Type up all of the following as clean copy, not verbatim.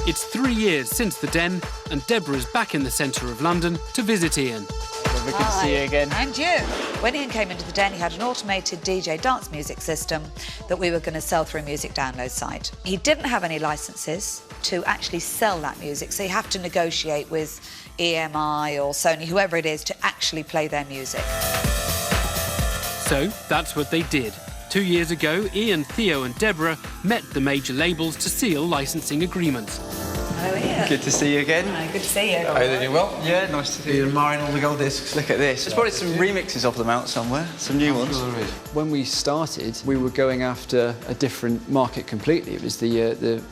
It's 3 years since the Den, and Deborah's back in the centre of London to visit Ian. Lovely to see you again. And you. When Ian came into the Den, he had an automated DJ dance music system that we were going to sell through a music download site. He didn't have any licences to actually sell that music, so you have to negotiate with EMI or Sony, whoever it is, to actually play their music. So that's what they did. 2 years ago, Ian, Theo and Deborah met the major labels to seal licensing agreements. Hello, Ian. Good to see you again. Hi, good to see you. Are you doing well? Yeah, nice to see you. Admiring all the gold discs. Look at this. There's probably some remixes of them out somewhere, some new ones. Sure there is. When we started, we were going after a different market completely. It was the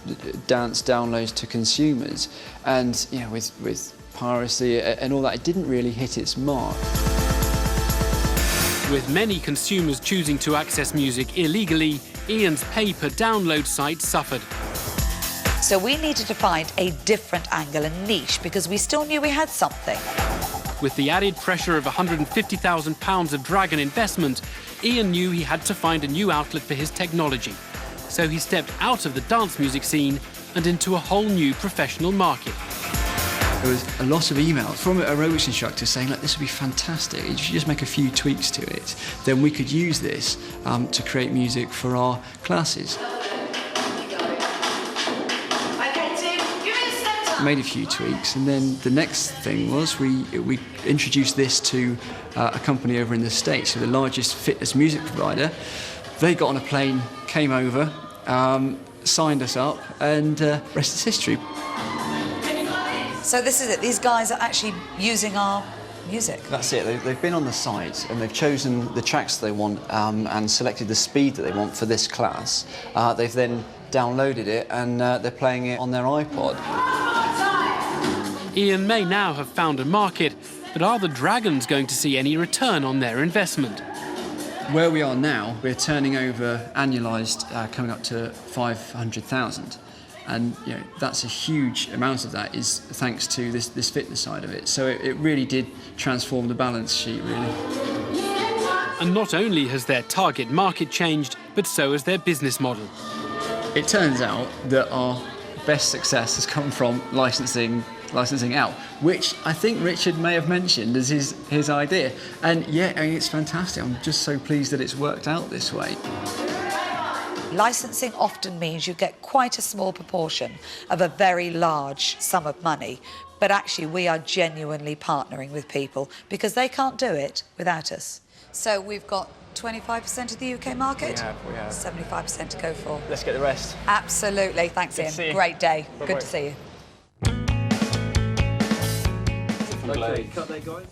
dance downloads to consumers, and you know, with piracy and all that, it didn't really hit its mark. With many consumers choosing to access music illegally, Ian's pay-per-download site suffered. So we needed to find a different angle, a niche, because we still knew we had something. With the added pressure of £150,000 of Dragon investment, Ian knew he had to find a new outlet for his technology. So he stepped out of the dance music scene and into a whole new professional market. There was a lot of emails from aerobics instructors saying, look, this would be fantastic. If you just make a few tweaks to it, then we could use this to create music for our classes. Made a few tweaks, and then the next thing was we introduced this to a company over in the States, the largest fitness music provider. They got on a plane, came over, signed us up, and rest is history. So this is it. These guys are actually using our music. That's it. They've been on the site and they've chosen the tracks they want and selected the speed that they want for this class. They've then downloaded it and they're playing it on their iPod. Ian may now have found a market, but are the Dragons going to see any return on their investment? Where we are now, we're turning over annualised coming up to 500,000. And you know, that's a huge amount of that is thanks to this fitness side of it. So it really did transform the balance sheet, really. And not only has their target market changed, but so has their business model. It turns out that our best success has come from licensing out, which I think Richard may have mentioned as his idea. And yeah, I mean, it's fantastic. I'm just so pleased that it's worked out this way. Licensing often means you get quite a small proportion of a very large sum of money, but actually we are genuinely partnering with people because they can't do it without us. So we've got 25% of the UK market? We have. 75% to go for. Let's get the rest. Absolutely. Thanks, Good to see Ian. you. Great day. Bye-bye. Good to see you. Okay, cut there, guys.